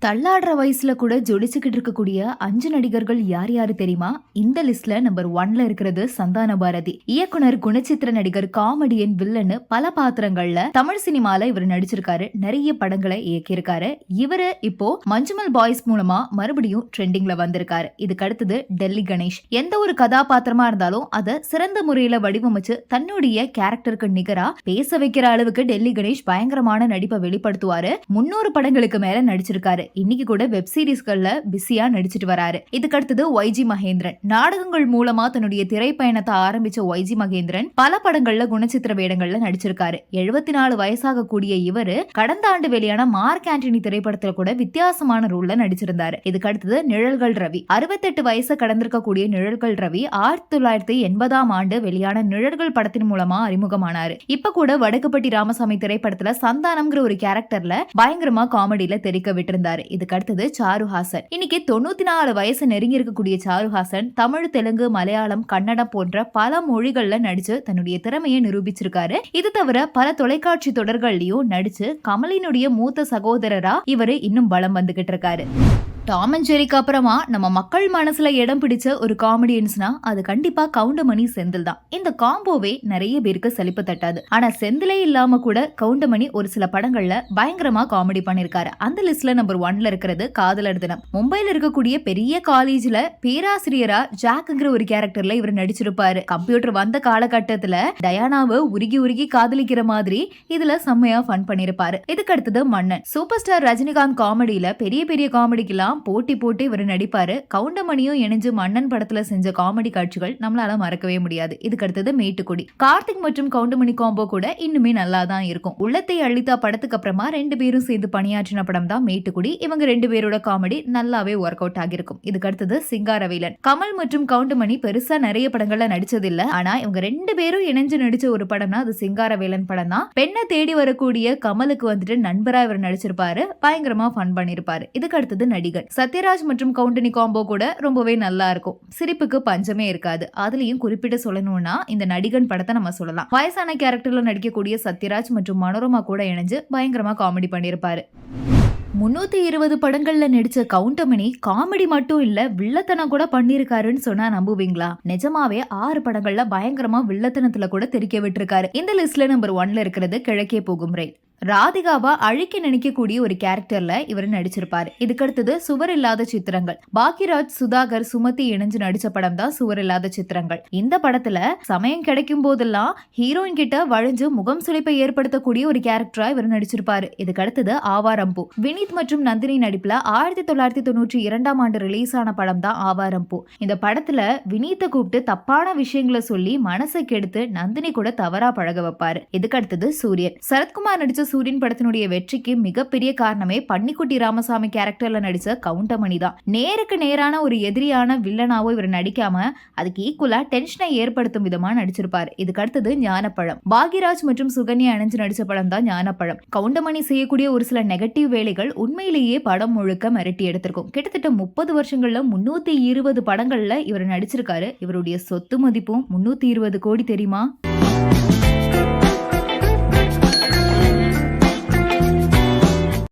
தள்ளாடுற வயசுல கூட ஜொலிச்சுக்கிட்டு இருக்கக்கூடிய 5 நடிகர்கள் யார் யாரு தெரியுமா? இந்த லிஸ்ட்ல நம்பர் 1ல இருக்கிறது சந்தான பாரதி. இயக்குனர், குணச்சித்திர நடிகர், காமெடியன், வில்லன்னு பல பாத்திரங்கள்ல தமிழ் சினிமால இவர் நடிச்சிருக்காரு. நிறைய படங்களை இயக்கியிருக்காரு. இவரு இப்போ மஞ்சுமல் பாய்ஸ் மூலமா மறுபடியும் ட்ரெண்டிங்ல வந்திருக்காரு. இதுக்கு அடுத்தது டெல்லி கணேஷ். எந்த ஒரு கதாபாத்திரமா இருந்தாலும் அதை சிறந்த முறையில வடிவமைச்சு தன்னுடைய கேரக்டருக்கு நிகரா பேச வைக்கிற அளவுக்கு டெல்லி கணேஷ் பயங்கரமான நடிப்பை வெளிப்படுத்துவாரு. 300 படங்களுக்கு மேல நடிச்சிருக்காரு. இன்னைக்கு கூட வெப் சீரிஸ்கள்ல பிஸியா நடிச்சிட்டு வராரு. இதுக்கு அடுத்தது ஒய்ஜி மகேந்திரன். நாடகங்கள் மூலமா தன்னுடைய திரைப்பயணத்தை ஆரம்பிச்ச ஒய்ஜி மகேந்திரன் பல படங்கள்ல குணச்சித்திர வேடங்கள்ல நடிச்சிருக்காரு. 74 வயசாக கூடிய இவரு கடந்த ஆண்டு வெளியான மார்க் ஆண்டனி திரைப்படத்துல கூட வித்தியாசமான ரோல்ல நடிச்சிருந்தாரு. இதுக்கு அடுத்தது நிழல்கள் ரவி. 68 வயசு கடந்திருக்க கூடிய நிழல்கள் ரவி 1980ஆம் ஆண்டு வெளியான நிழல்கள் படத்தின் மூலமா அறிமுகமானாரு. இப்ப கூட வடக்குப்பட்டி ராமசாமி திரைப்படத்துல சந்தானம்ங்கிற ஒரு கேரக்டர்ல பயங்கரமா காமெடியில தெரிக்க விட்டிருந்தாரு. இதுக்கு அடுத்தது சாருஹாசன். இன்னைக்கு 94 வயசு நெருங்கி இருக்கக்கூடிய சாருஹாசன் தமிழ், தெலுங்கு, மலையாளம், கன்னடம் போன்ற பல மொழிகள்ல நடிச்சு தன்னுடைய திறமையை நிரூபிச்சிருக்காரு. இது தவிர பல தொலைக்காட்சி தொடர்கள்லயும் நடிச்சு கமலினுடைய மூத்த சகோதரரா இவரு இன்னும் பலம் வந்துகிட்டு இருக்காரு. டாம் அண்ட் ஜெரிக்கு அப்புறமா நம்ம மக்கள் மனசுல இடம் பிடிச்ச ஒரு காமெடியன்ஸ்னா அது கண்டிப்பா கவுண்டமணி, செந்தில் தான். இந்த காம்போவே நிறைய பேருக்கு சலிப்பு தட்டாது. ஆனா செந்திலே இல்லாம கூட கவுண்டமணி ஒரு சில படங்கள்ல பயங்கரமா காமெடி பண்ணிருக்காரு. அந்த லிஸ்ட்ல நம்பர் 1ல இருக்கிறது காதலர் தினம். மும்பைல இருக்கக்கூடிய பெரிய காலேஜ்ல பேராசிரியரா ஜாக்குங்கிற ஒரு கேரக்டர்ல இவர் நடிச்சிருப்பாரு. கம்ப்யூட்டர் வந்த காலகட்டத்துல டயானாவை உருகி உருகி காதலிக்கிற மாதிரி இதுல செம்மையா ஃபன் பண்ணிருப்பாரு. இதுக்கு அடுத்தது மன்னன். சூப்பர் ஸ்டார் ரஜினிகாந்த் காமெடியில பெரிய பெரிய காமெடிக்கெல்லாம் போட்டி போட்டு இவர் நடிப்பாரு. கவுண்டமணியும் இணைஞ்சு மன்னன் படத்துல செஞ்ச காமெடி காட்சிகள் நம்மளால மறக்கவே முடியாது. இதுக்கு அடுத்தது மேட்டுக்குடி. கார்த்திக் மற்றும் கவுண்டமணி காம்போ கூட இன்னுமே நல்லா தான் இருக்கும். உள்ளத்தை அழித்தா படத்துக்கு அப்புறமா 2 பேரும் சேர்ந்து பணியாற்றின படம் தான் மேட்டுக்குடி. இவங்க 2 பேரோட காமெடி நல்லாவே ஒர்க் அவுட் ஆகிருக்கும். இதுக்கு அடுத்தது சிங்காரவேலன். கமல் மற்றும் கவுண்டமணி பெருசா நிறைய படங்கள்ல நடிச்சது இல்ல. ஆனா இவங்க 2 பேரும் இணைஞ்சு நடிச்ச ஒரு படம்னா அது சிங்காரவேலன் படம் தான். பெண்ணை தேடி வரக்கூடிய கமலுக்கு வந்துட்டு நண்பரா இவர் நடிச்சிருப்பாரு. பயங்கரமா ஃபன் பண்ணிருப்பாரு. இதுக்கு அடுத்தது நடிகர் சத்யராஜ் மற்றும் கவுண்டனி காம்போ கூட ரொம்பவே நல்லா இருக்கும். சிரிப்புக்கு பஞ்சமே இருக்காது. அதுலயும் குறிப்பிட்டு சொல்லணும்னா இந்த நடிகன் படத்தை நம்ம சொல்லலாம். வயசான கேரக்டர்ல நடிக்கக்கூடிய சத்யராஜ் மற்றும் மனோரமா கூட இணைஞ்சு பயங்கரமா காமெடி பண்ணிருப்பாரு. 320 படங்கள்ல நடிச்ச கவுண்டமணி காமெடி மட்டும் இல்ல, வில்லத்தனம் கூட பண்ணிருக்காருன்னு சொன்னா நம்புவீங்களா? நிஜமாவே 6 படங்கள்ல பயங்கரமா வில்லத்தனத்துல கூட தெரிக்க விட்டுருக்காரு. இந்த லிஸ்ட்ல நம்பர் 1ல இருக்கிறது கிழக்கே போகும் ரயில். ராதிகாவா அழிக்க நினைக்கக்கூடிய ஒரு கேரக்டர்ல இவர் நடிச்சிருப்பாரு. இதுக்கு அடுத்தது சுவர் இல்லாத சித்திரங்கள். பாக்கியராஜ், சுதாகர், சுமதி இணைஞ்சு நடிச்ச படம் தான் சுவர் இல்லாத சித்திரங்கள். இந்த படத்துல சமயம் கிடைக்கும் போதெல்லாம் ஹீரோயின் கிட்ட வழிஞ்சு முகம் சுளிப்பை ஏற்படுத்தக்கூடிய ஒரு கேரக்டரா இவர் நடிச்சிருப்பாரு. இதுக்கு அடுத்தது ஆவாரம்பூ. வினீத் மற்றும் நந்தினி நடிப்புல 1992ஆம் ஆண்டு ரிலீஸ் ஆன படம் தான் ஆவாரம்பூ. இந்த படத்துல வினீத்தை கூப்பிட்டு தப்பான விஷயங்களை சொல்லி மனசை கெடுத்து நந்தினி கூட தவறா பழக வைப்பாரு. இதுக்கு அடுத்தது சூரியன். சரத்குமார் நடிச்ச சூரியன் படத்தினுடைய வெற்றிக்கு மிகப்பெரிய காரணமே பன்னிக்குட்டி ராமசாமி கேரக்டர்ல நடிச்ச கவுண்டமணி தான். நேருக்கு நேரான ஒரு எதிரியான வில்லனாவோ இவர் நடிக்காம அதுக்கு ஈக்குவலா டென்ஷனை ஏற்படுத்தும் விதமா நடிச்சிருப்பாரு. இதுக்கு அடுத்தது ஞானப்பழம். பாக்யராஜ் மற்றும் சுகன்யா இணைஞ்சு நடிச்ச படம் தான் ஞானப்பழம். கவுண்டமணி செய்யக்கூடிய ஒரு சில நெகட்டிவ் வேலைகள் உண்மையிலேயே படம் முழுக்க மிரட்டி எடுத்திருக்கும். கிட்டத்தட்ட 30 வருஷங்கள்ல 320 படங்கள்ல இவர் நடிச்சிருக்காரு. இவருடைய சொத்து மதிப்பும் 320 கோடி தெரியுமா?